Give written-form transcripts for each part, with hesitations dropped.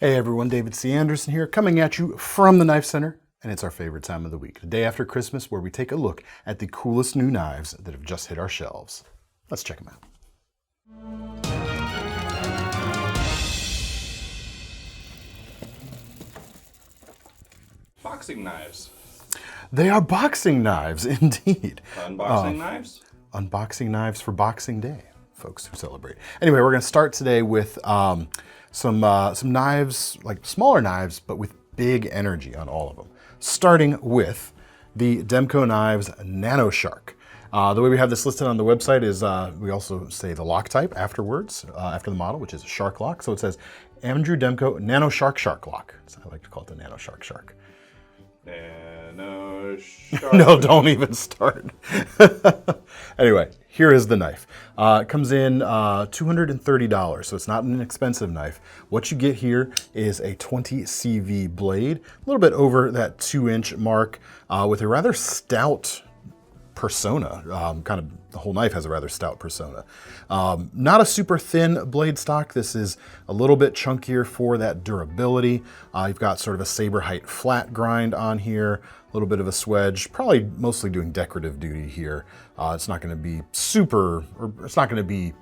Hey everyone, David C. Anderson here, coming at you from the Knife Center, and it's our favorite time of the week, the day after Christmas, where we take a look at the coolest new knives that have just hit our shelves. Let's check them out. Boxing knives. They are boxing knives, indeed. Unboxing knives? Unboxing knives for Boxing Day, folks who celebrate. Anyway, we're going to start today with some knives, like smaller knives, but with big energy on all of them. Starting with the Demko knives Nano Shark. The way we have this listed on the website is we also say the lock type afterwards, after the model, which is a shark lock. So it says Andrew Demko Nano Shark Lock. So I like to call it the Nano Shark. Nano Shark. No, don't even start. Anyway, here is the knife. It comes in $230, so it's not an expensive knife. What you get here is a 20 CV blade, a little bit over that 2-inch mark, with a rather stout persona. Kind of the whole knife has a rather stout persona. Not a super thin blade stock. This is a little bit chunkier for that durability. You've got sort of a saber height flat grind on here, a little bit of a swedge, probably mostly doing decorative duty here. It's not going to be super, or it's going to be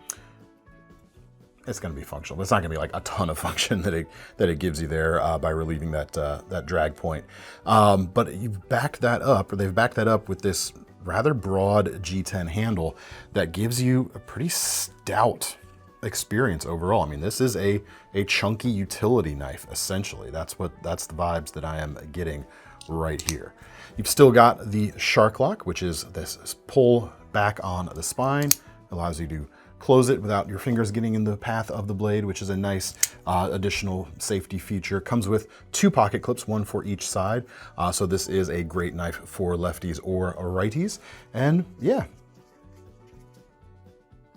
functional, but it's not going to be like a ton of function that it gives you there by relieving that drag point. But you've backed that up, or they've backed that up with this rather broad G10 handle that gives you a pretty stout experience overall. I mean, this is a chunky utility knife, essentially. That's the vibes that I am getting right here. You've still got the shark lock, which is this pull back on the spine, allows you to close it without your fingers getting in the path of the blade, which is a nice additional safety feature. Comes with 2 pocket clips, one for each side. So this is a great knife for lefties or righties. And yeah,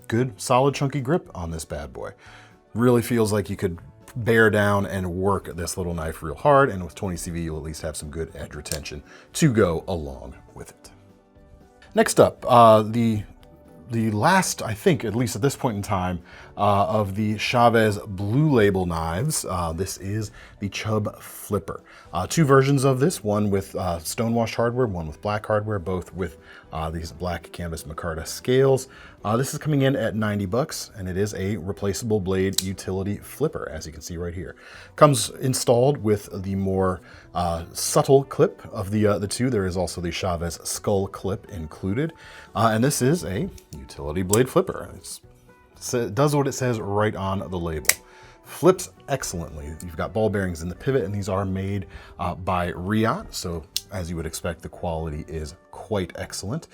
good, solid, chunky grip on this bad boy. Really feels like you could bear down and work this little knife real hard. And with 20 CV, you'll at least have some good edge retention to go along with it. Next up, the last, I think, at least at this point in time, of the Chaves Blue Label knives. This is the CHUB Flipper. 2 versions of this, one with stonewashed hardware, one with black hardware, both with these black canvas micarta scales. This is coming in at $90, and it is a replaceable blade utility flipper, as you can see right here. Comes installed with the more subtle clip of the two. There is also the Chaves skull clip included, and this is a utility blade flipper. It does what it says right on the label. Flips excellently. You've got ball bearings in the pivot, and these are made by Riot, so as you would expect, the quality is quite excellent.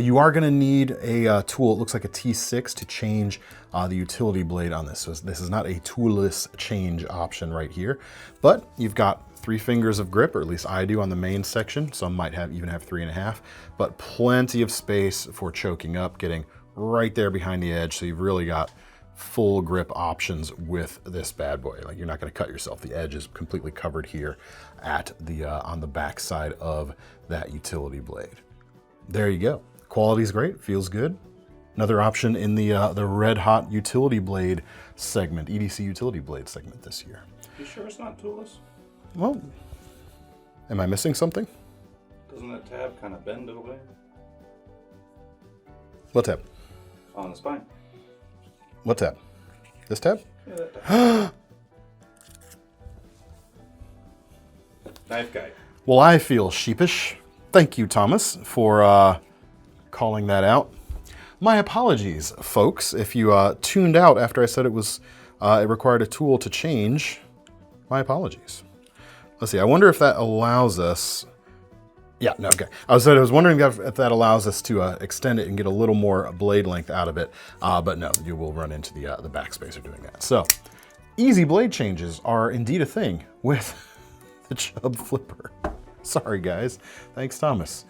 You are going to need a tool, it looks like a T6, to change the utility blade on this. So this is not a toolless change option right here, but you've got 3 fingers of grip, or at least I do on the main section. Some might even have 3.5, but plenty of space for choking up, getting right there behind the edge. So you've really got full grip options with this bad boy. Like, you're not going to cut yourself. The edge is completely covered here at the on the back side of that utility blade. There you go. Quality's great, feels good. Another option in the red hot utility blade segment, EDC utility blade segment this year. You sure it's not toolless? Well, am I missing something? Doesn't that tab kind of bend away? What tab? On the spine. What tab? This tab? Yeah, that tab. Knife guy. Well, I feel sheepish. Thank you, Thomas, for calling that out. My apologies, folks. If you tuned out after I said it required a tool to change, my apologies. Let's see. I wonder if that allows us. Yeah, no, okay. I was wondering if that allows us to extend it and get a little more blade length out of it, but no, you will run into the backspacer doing that. So, easy blade changes are indeed a thing with the CHUB Flipper. Sorry, guys. Thanks, Thomas.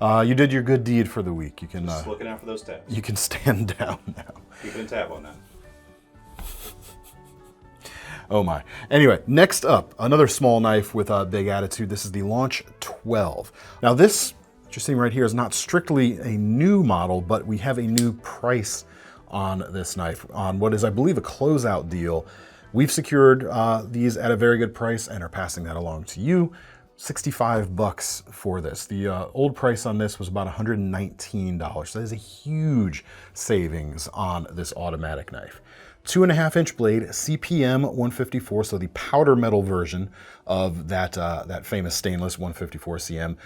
You did your good deed for the week. You can just looking out for those tabs. You can stand down now. Keeping a tab on that. Oh my. Anyway, next up, another small knife with a big attitude. This is the Launch 12. Now this, what you're seeing right here, is not strictly a new model, but we have a new price on this knife on what is, I believe, a closeout deal We've secured these at a very good price and are passing that along to you. 65 bucks for this. The old price on this was about $119. So that is a huge savings on this automatic knife. 2.5-inch blade, CPM 154, so the powder metal version of that famous stainless 154 cm.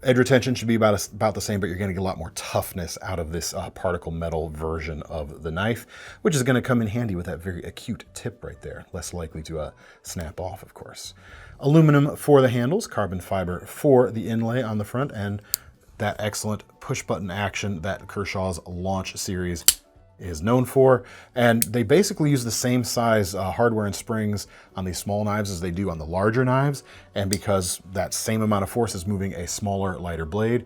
Edge retention should be about the same, but you're going to get a lot more toughness out of this particle metal version of the knife, which is going to come in handy with that very acute tip right there. Less likely to snap off, of course. Aluminum for the handles, carbon fiber for the inlay on the front, and that excellent push-button action that Kershaw's Launch series is known for. And they basically use the same size hardware and springs on these small knives as they do on the larger knives. And because that same amount of force is moving a smaller, lighter blade,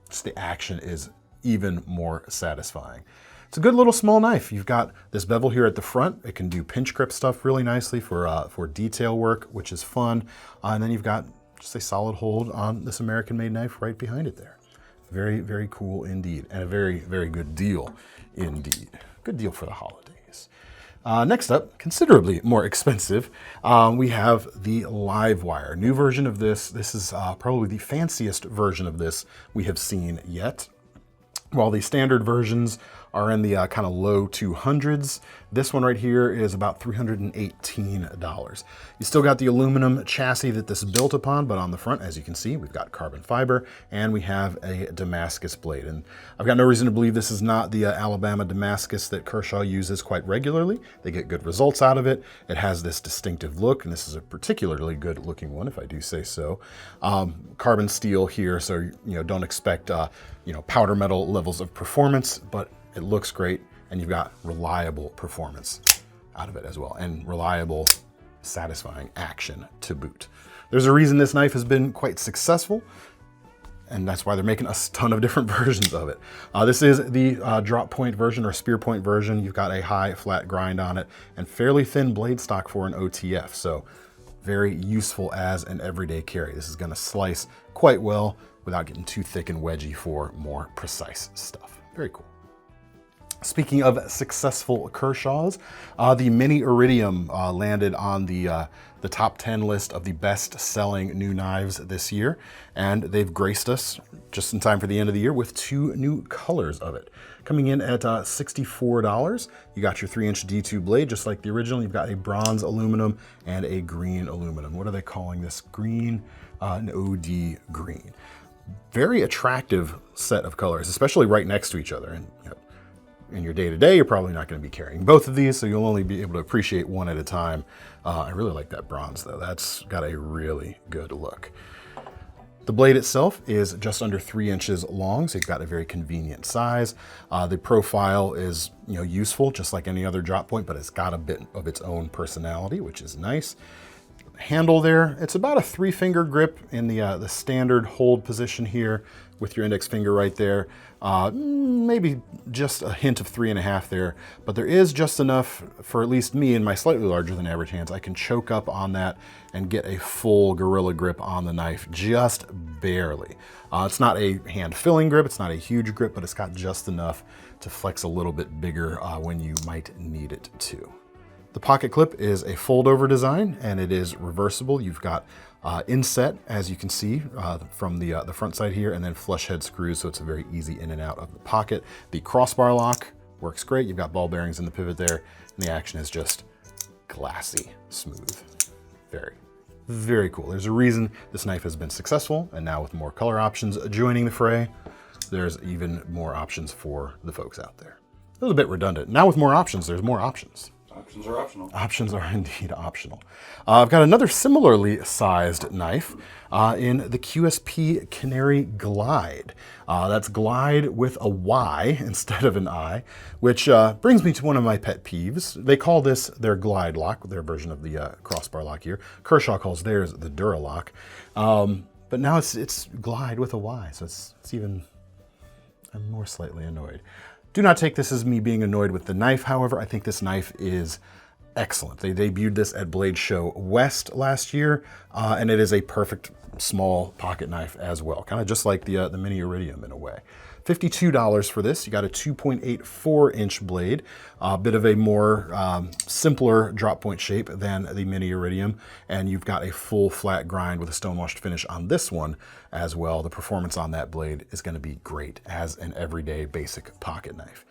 just the action is even more satisfying. It's a good little small knife. You've got this bevel here at the front. It can do pinch grip stuff really nicely for detail work, which is fun. And then you've got just a solid hold on this American-made knife right behind it there. Very, very cool indeed, and a very, very good deal indeed. Good deal for the holidays. Next up, considerably more expensive, we have the Livewire. New version of this. This is probably the fanciest version of this we have seen yet. While the standard versions are in the kind of low 200s, this one right here is about $318. You still got the aluminum chassis that this is built upon, but on the front, as you can see, we've got carbon fiber and we have a Damascus blade. And I've got no reason to believe this is not the Alabama Damascus that Kershaw uses quite regularly. They get good results out of it. It has this distinctive look, and this is a particularly good looking one, if I do say so. Carbon steel here, so don't expect powder metal levels of performance, but it looks great, and you've got reliable performance out of it as well, and reliable, satisfying action to boot. There's a reason this knife has been quite successful, and that's why they're making a ton of different versions of it. This is the drop point version or spear point version. You've got a high flat grind on it and fairly thin blade stock for an OTF, so very useful as an everyday carry. This is gonna slice quite well without getting too thick and wedgy for more precise stuff. Very cool. Speaking of successful Kershaws, the Mini Iridium landed on the top 10 list of the best-selling new knives this year, and they've graced us just in time for the end of the year with 2 new colors of it. Coming in at $64, you got your 3-inch D2 blade, just like the original. You've got a bronze aluminum and a green aluminum. What are they calling this? Green, an OD green. Very attractive set of colors, especially right next to each other. And in your day-to-day, you're probably not going to be carrying both of these, so you'll only be able to appreciate one at a time. I really like that bronze, though. That's got a really good look. The blade itself is just under 3 inches long, so you've got a very convenient size. The profile is useful, just like any other drop point, but it's got a bit of its own personality, which is nice. Handle there, it's about a 3-finger grip in the standard hold position here with your index finger right there. Maybe just a hint of 3.5 there, but there is just enough for at least me and my slightly larger than average hands. I can choke up on that and get a full gorilla grip on the knife, just barely. It's not a hand-filling grip, it's not a huge grip, but it's got just enough to flex a little bit bigger when you might need it to. The pocket clip is a fold-over design, and it is reversible. You've got inset, as you can see, from the front side here, and then flush head screws, so it's a very easy in and out of the pocket. The crossbar lock works great. You've got ball bearings in the pivot there, and the action is just glassy smooth. Very, very cool. There's a reason this knife has been successful, and now with more color options joining the fray, there's even more options for the folks out there. A little bit redundant. Now with more options, there's more options. Options are optional. Options are indeed optional. I've got another similarly sized knife in the QSP Canary Glyde. That's Glide with a Y instead of an I, which brings me to one of my pet peeves. They call this their Glide lock, their version of the crossbar lock here. Kershaw calls theirs the Duralock. But now it's Glide with a Y, so it's even, I'm more slightly annoyed. Do not take this as me being annoyed with the knife, however. I think this knife is excellent. They debuted this at Blade Show West last year, and it is a perfect small pocket knife as well, kind of just like the Mini Iridium in a way. $52 for this. You got a 2.84-inch blade, a bit of a more simpler drop point shape than the mini Iridium, and you've got a full flat grind with a stone-washed finish on this one as well. The performance on that blade is going to be great as an everyday basic pocket knife.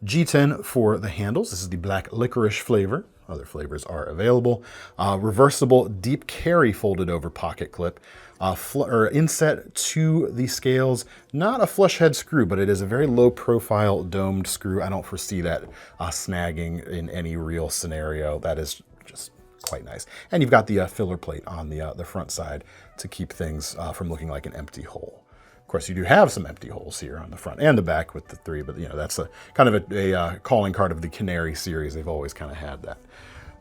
G10 for the handles. This is the black licorice flavor. Other flavors are available. Reversible deep carry folded over pocket clip. Inset to the scales. Not a flush head screw, but it is a very low profile domed screw. I don't foresee that snagging in any real scenario. That is just quite nice. And you've got the filler plate on the front side to keep things from looking like an empty hole. Of course, you do have some empty holes here on the front and the back with the 3, but you know that's a kind of a calling card of the Canary series. They've always kind of had that.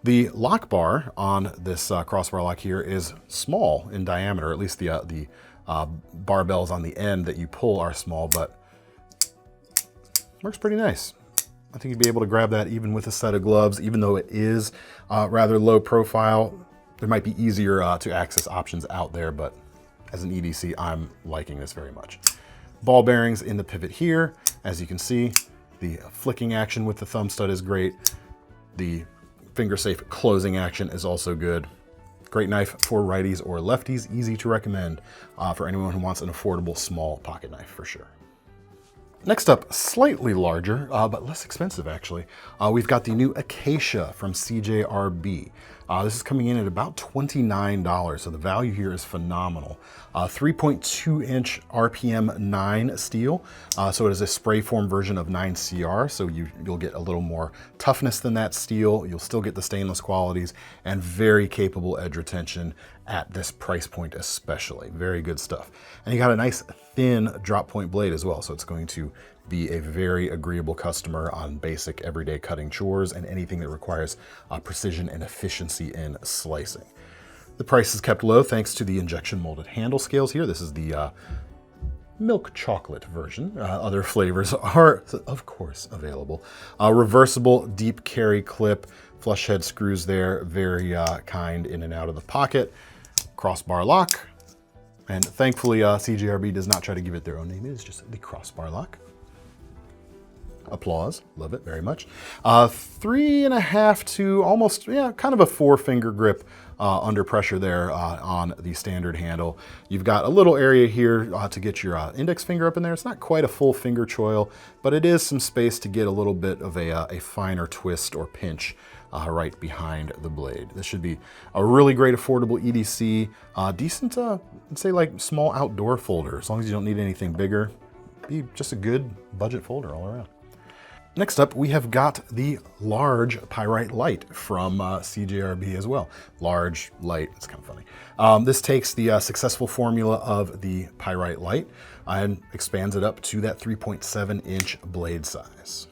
The lock bar on this crossbar lock here is small in diameter. At least the barbells on the end that you pull are small, but works pretty nice. I think you'd be able to grab that even with a set of gloves, even though it is rather low profile. There might be easier to access options out there, but as an EDC, I'm liking this very much. Ball bearings in the pivot here. As you can see, the flicking action with the thumb stud is great. The finger safe closing action is also good. Great knife for righties or lefties. Easy to recommend for anyone who wants an affordable small pocket knife for sure. Next up, slightly larger, but less expensive actually. We've got the new Acacia from CJRB. This is coming in at about $29, so the value here is phenomenal. 3.2-inch RPM 9 steel, so it is a spray form version of 9CR, so you'll get a little more toughness than that steel. You'll still get the stainless qualities and very capable edge retention at this price point especially. Very good stuff. And you got a nice thin drop point blade as well, so it's going to be a very agreeable customer on basic everyday cutting chores and anything that requires precision and efficiency in slicing. The price is kept low thanks to the injection molded handle scales here. This is the milk chocolate version. Other flavors are, of course, available. Reversible deep carry clip, flush head screws there, very kind in and out of the pocket. Crossbar lock, and thankfully CJRB does not try to give it their own name. It is just the crossbar lock. Applause, love it very much. 3.5 to almost, kind of a 4-finger grip under pressure there on the standard handle. You've got a little area here to get your index finger up in there. It's not quite a full finger choil, but it is some space to get a little bit of a finer twist or pinch right behind the blade. This should be a really great affordable EDC, decent, I'd say like small outdoor folder, as long as you don't need anything bigger. Be just a good budget folder all around. Next up, we have got the large Pyrite-Light from CJRB as well. Large, light, it's kind of funny. This takes the successful formula of the Pyrite-Light and expands it up to that 3.7-inch blade size.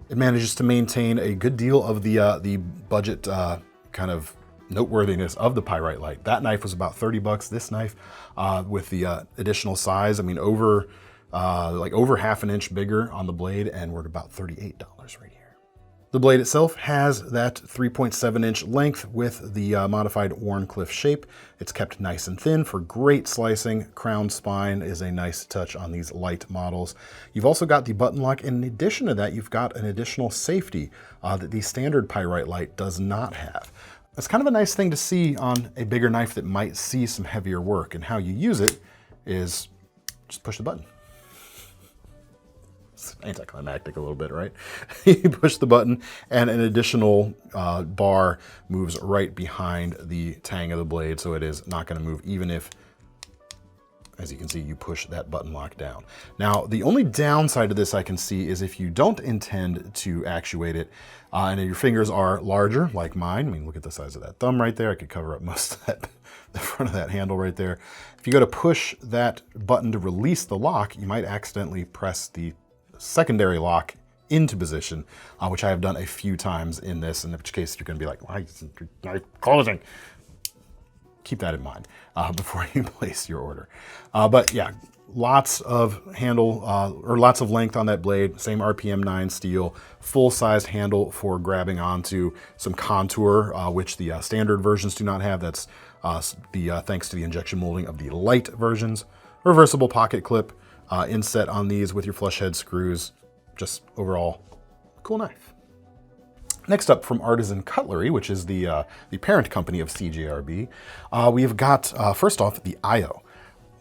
It manages to maintain a good deal of the budget kind of noteworthiness of the Pyrite-Light. That knife was about 30 bucks. This knife with the additional size, I mean, over half an inch bigger on the blade, and we're at about $38 right here. The blade itself has that 3.7-inch length with the modified Wharncliffe shape. It's kept nice and thin for great slicing. Crown spine is a nice touch on these light models. You've also got the button lock. In addition to that, you've got an additional safety that the standard Pyrite-Light does not have. That's kind of a nice thing to see on a bigger knife that might see some heavier work, and how you use it is just push the button. Anticlimactic a little bit, right? You push the button and an additional bar moves right behind the tang of the blade, so it is not going to move even if, as you can see, you push that button lock down. Now, the only downside to this I can see is if you don't intend to actuate it and your fingers are larger, like mine. I mean, look at the size of that thumb right there. I could cover up most of that, the front of that handle right there. If you go to push that button to release the lock, you might accidentally press the secondary lock into position, which I have done a few times in this, in which case you're going to be like, why isn't your knife closing? Keep that in mind before you place your order. But yeah, lots of handle, or lots of length on that blade, same RPM 9 steel, full-sized handle for grabbing onto some contour, which the standard versions do not have. That's thanks to the injection molding of the light versions. Reversible pocket clip. inset on these with your flush head screws. Just overall, cool knife. Next up from Artisan Cutlery, which is the parent company of CJRB, we've got, first off, the Io.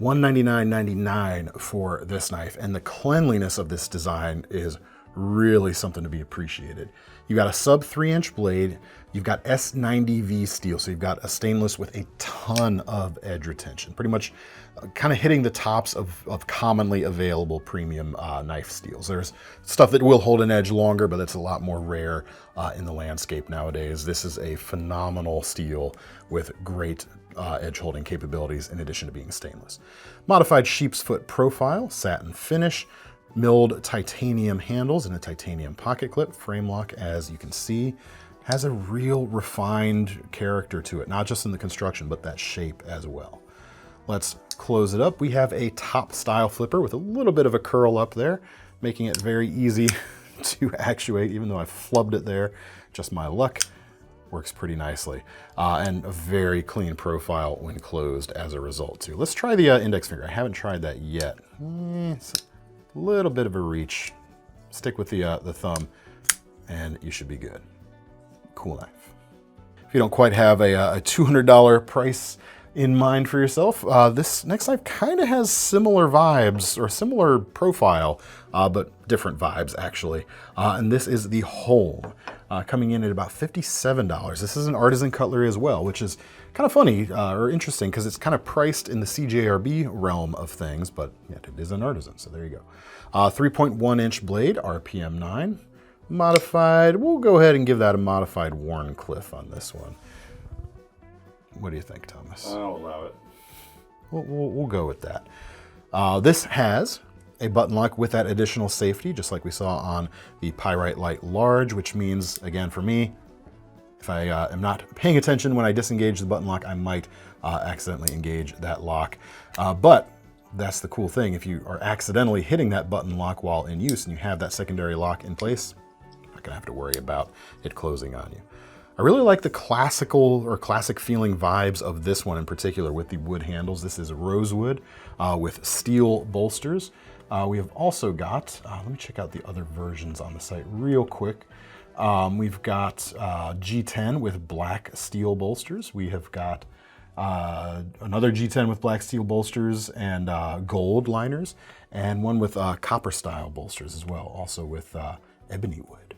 $199.99 for this knife, and the cleanliness of this design is really something to be appreciated. You've got a sub 3-inch blade, you've got S90V steel, so you've got a stainless with a ton of edge retention, pretty much kind of hitting the tops of commonly available premium knife steels. There's stuff that will hold an edge longer, but that's a lot more rare in the landscape nowadays. This is a phenomenal steel with great edge holding capabilities in addition to being stainless. Modified sheep's foot profile, satin finish, milled titanium handles and a titanium pocket clip. Frame lock, as you can see, has a real refined character to it, not just in the construction, but that shape as well. Let's close it up. We have a top style flipper with a little bit of a curl up there, making it very easy to actuate, even though I flubbed it there. Just my luck. Works pretty nicely. And a very clean profile when closed as a result too. Let's try the index finger. I haven't tried that yet. It's a little bit of a reach. Stick with the thumb and you should be good. Cool knife. If you don't quite have a $200 price in mind for yourself, this next knife kind of has similar vibes or similar profile, but different vibes actually. And this is the Holm, coming in at about $57. This is an Artisan Cutlery as well, which is kind of funny or interesting because it's kind of priced in the CJRB realm of things, but yet it is an Artisan, so there you go. 3.1-inch blade, RPM 9. Modified, we'll go ahead and give that a modified Wharncliffe on this one. What do you think, Thomas? I'll allow it. We'll go with that. This has a button lock with that additional safety, just like we saw on the Pyrite-Light Large, which means, again, for me, if I am not paying attention when I disengage the button lock, I might accidentally engage that lock. But that's the cool thing. If you are accidentally hitting that button lock while in use and you have that secondary lock in place, you're not gonna have to worry about it closing on you. I really like the classical or classic feeling vibes of this one in particular with the wood handles. This is rosewood with steel bolsters. We have also got, let me check out the other versions on the site real quick. We've got G10 with black steel bolsters. We have got another G10 with black steel bolsters and gold liners, and one with copper style bolsters as well, also with ebony wood.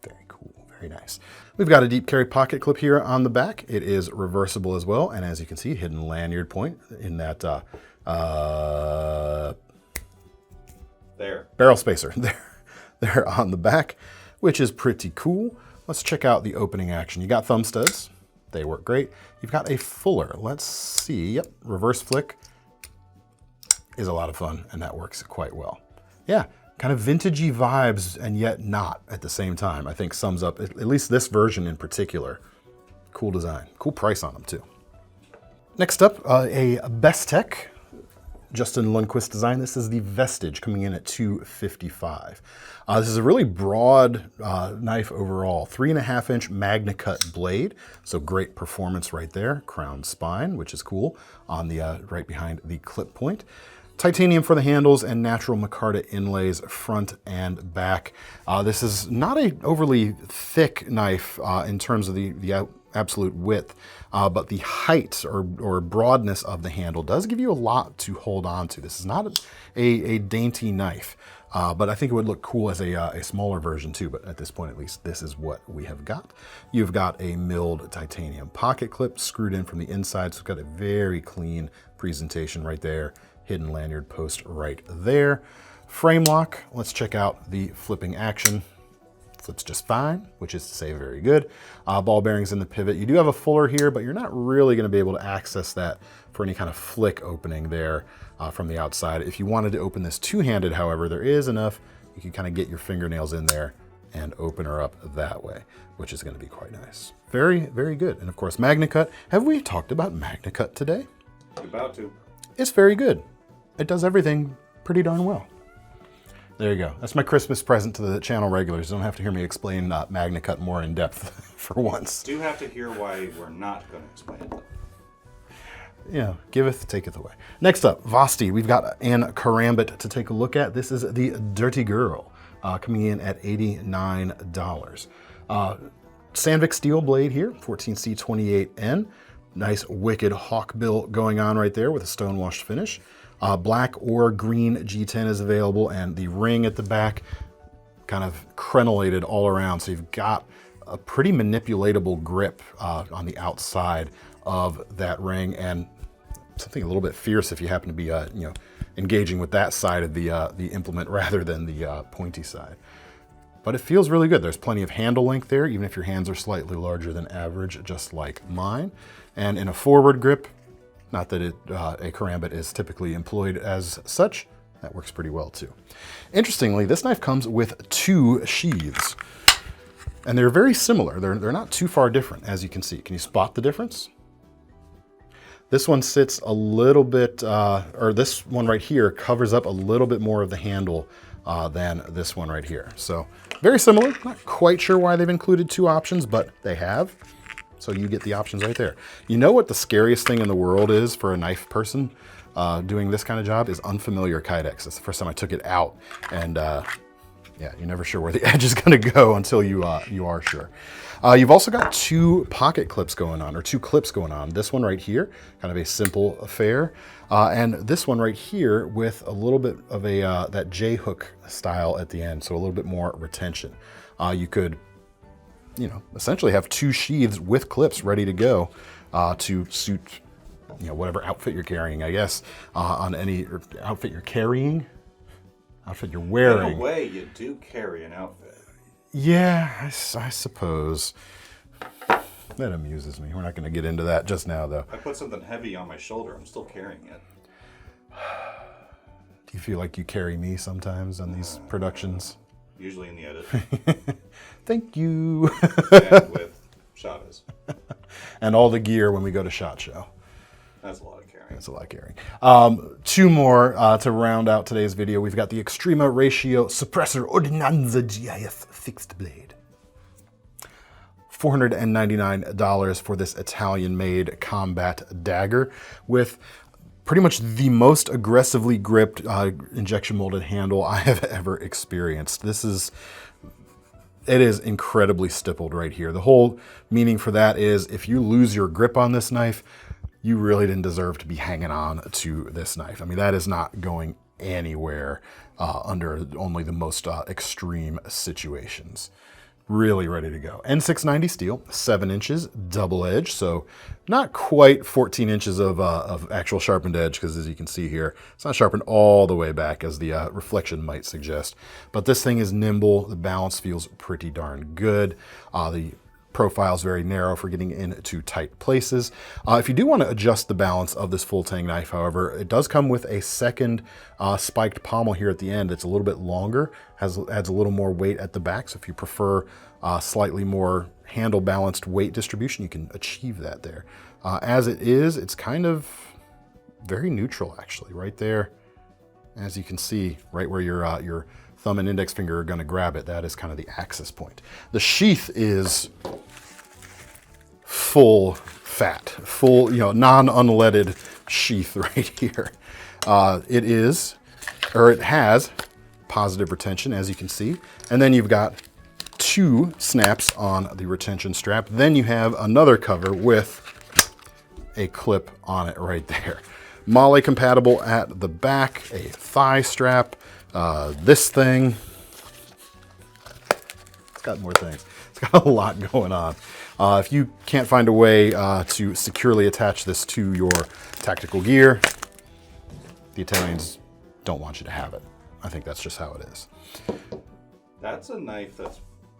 Very cool, very nice. We've got a deep carry pocket clip here on the back. It is reversible as well, and as you can see, hidden lanyard point in that barrel spacer there on the back, which is pretty cool. Let's check out the opening action. You got thumb studs. They work great. You've got a fuller. Let's see. Yep, reverse flick is a lot of fun, and that works quite well. Yeah, kind of vintagey vibes, and yet not at the same time. I think sums up at least this version in particular. Cool design. Cool price on them too. Next up, a Bestech Justin Lundquist design. This is the Vestige, coming in at $255. This is a really broad knife overall. 3.5-inch MagnaCut blade, so great performance right there. Crown spine, which is cool, on the right behind the clip point. Titanium for the handles and natural micarta inlays front and back. This is not a overly thick knife in terms of the absolute width, but the height or broadness of the handle does give you a lot to hold on to. This is not a dainty knife, but I think it would look cool as a smaller version too, but at this point at least, this is what we have got. You've got a milled titanium pocket clip screwed in from the inside, so it's got a very clean presentation right there. Hidden lanyard post right there. Frame lock, let's check out the flipping action. Flips just fine, which is to say very good. Ball bearings in the pivot. You do have a fuller here, but you're not really gonna be able to access that for any kind of flick opening there from the outside. If you wanted to open this two-handed, however, there is enough. You can kind of get your fingernails in there and open her up that way, which is gonna be quite nice. Very, very good. And of course, MagnaCut. Have we talked about MagnaCut today? About to. It's very good. It does everything pretty darn well. There you go. That's my Christmas present to the channel regulars. You don't have to hear me explain MagnaCut more in depth for once. Do have to hear why we're not going to explain it. Yeah, giveth, taketh away. Next up, Vosteed. We've got an karambit to take a look at. This is the Dirty Girl, coming in at $89. Sandvik steel blade here, 14C28N. Nice wicked hawkbill going on right there with a stonewashed finish. Black or green G10 is available, and the ring at the back kind of crenellated all around. So you've got a pretty manipulatable grip on the outside of that ring, and something a little bit fierce if you happen to be engaging with that side of the implement rather than the pointy side. But it feels really good. There's plenty of handle length there, even if your hands are slightly larger than average, just like mine. And in a forward grip, not that a karambit is typically employed as such, that works pretty well too. Interestingly, this knife comes with 2 sheaths, and they're very similar. They're not too far different, as you can see. Can you spot the difference? This one sits a little bit, or this one right here covers up a little bit more of the handle than this one right here. So very similar. Not quite sure why they've included 2 options, but they have. So you get the options right there. You know what the scariest thing in the world is for a knife person doing this kind of job is unfamiliar kydex. That's the first time I took it out, and yeah, you're never sure where the edge is going to go until you are sure. You've also got 2 pocket clips going on, or 2 clips going on. This one right here, kind of a simple affair, and this one right here with a little bit of a that J hook style at the end, so a little bit more retention. You could, essentially have 2 sheaths with clips ready to go to suit, whatever outfit you're carrying, I guess, on any outfit you're carrying, outfit you're wearing. In a way, you do carry an outfit. Yeah, I suppose. That amuses me. We're not going to get into that just now, though. I put something heavy on my shoulder. I'm still carrying it. Do you feel like you carry me sometimes on these productions? Usually in the edit. Thank you. And with Chaves. And all the gear when we go to SHOT Show. That's a lot of carrying. That's a lot of carrying. 2 more to round out today's video. We've got the Extrema Ratio Suppressor Ordinanza G.I.S fixed blade. $499 for this Italian-made combat dagger with pretty much the most aggressively gripped injection molded handle I have ever experienced. It is incredibly stippled right here. The whole meaning for that is if you lose your grip on this knife, you really didn't deserve to be hanging on to this knife. I mean, that is not going anywhere under only the most extreme situations. Really ready to go. N690 steel, 7 inches, double edge, so not quite 14 inches of actual sharpened edge, because as you can see here, it's not sharpened all the way back as the reflection might suggest. But this thing is nimble, the balance feels pretty darn good. The profile is very narrow for getting into tight places. If you do want to adjust the balance of this full tang knife, however, it does come with a second spiked pommel here at the end. It's a little bit longer, adds a little more weight at the back. So if you prefer slightly more handle balanced weight distribution, you can achieve that there. As it is, it's kind of very neutral actually, right there. As you can see, right where your thumb and index finger are going to grab it, that is kind of the access point. The sheath is full fat, full, non-unleaded sheath right here. It has positive retention, as you can see, and then you've got 2 snaps on the retention strap. Then you have another cover with a clip on it right there. Male compatible at the back, a thigh strap, this thing. It's got more things. It's got a lot going on. If you can't find a way to securely attach this to your tactical gear, the Italians don't want you to have it. I think that's just how it is. That's a knife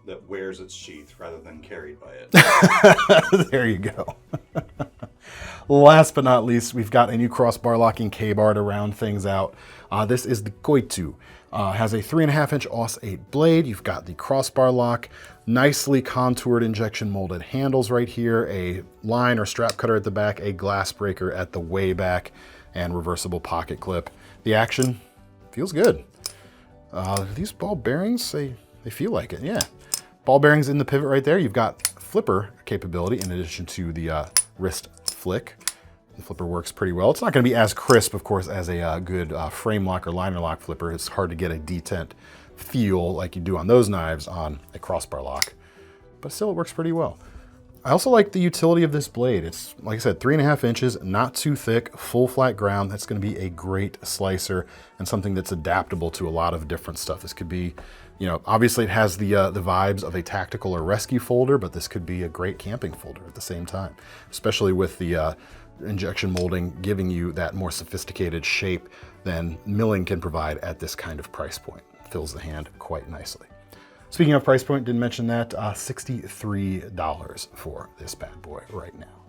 that wears its sheath rather than carried by it. There you go. Last but not least, we've got a new crossbar locking K-bar to round things out. This is the Coytu. Has a 3.5-inch Aus 8 blade. You've got the crossbar lock, nicely contoured injection molded handles right here, a line or strap cutter at the back, a glass breaker at the way back, and reversible pocket clip. The action feels good. These ball bearings, they feel like it, yeah. Ball bearings in the pivot right there. You've got flipper capability in addition to the wrist flick. The flipper works pretty well. It's not going to be as crisp, of course, as a good frame lock or liner lock flipper. It's hard to get a detent feel like you do on those knives on a crossbar lock, but still it works pretty well. I also like the utility of this blade. It's, like I said, 3.5 inches, not too thick, full flat ground. That's going to be a great slicer and something that's adaptable to a lot of different stuff. This could be, you know, obviously it has the vibes of a tactical or rescue folder, but this could be a great camping folder at the same time, especially with the injection molding giving you that more sophisticated shape than milling can provide at this kind of price point. Fills the hand quite nicely. Speaking of price point, didn't mention that, $63 for this bad boy right now.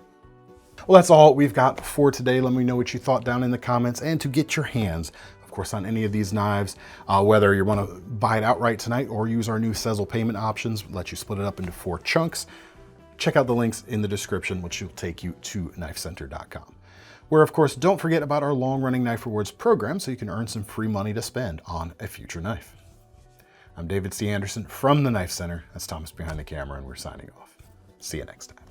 Well, that's all we've got for today. Let me know what you thought down in the comments, and to get your hands, of course, on any of these knives, whether you want to buy it outright tonight or use our new Sezzle payment options, let you split it up into 4 chunks. Check out the links in the description, which will take you to KnifeCenter.com. Where, of course, don't forget about our long-running Knife Rewards program so you can earn some free money to spend on a future knife. I'm David C. Anderson from the Knife Center. That's Thomas behind the camera, and we're signing off. See you next time.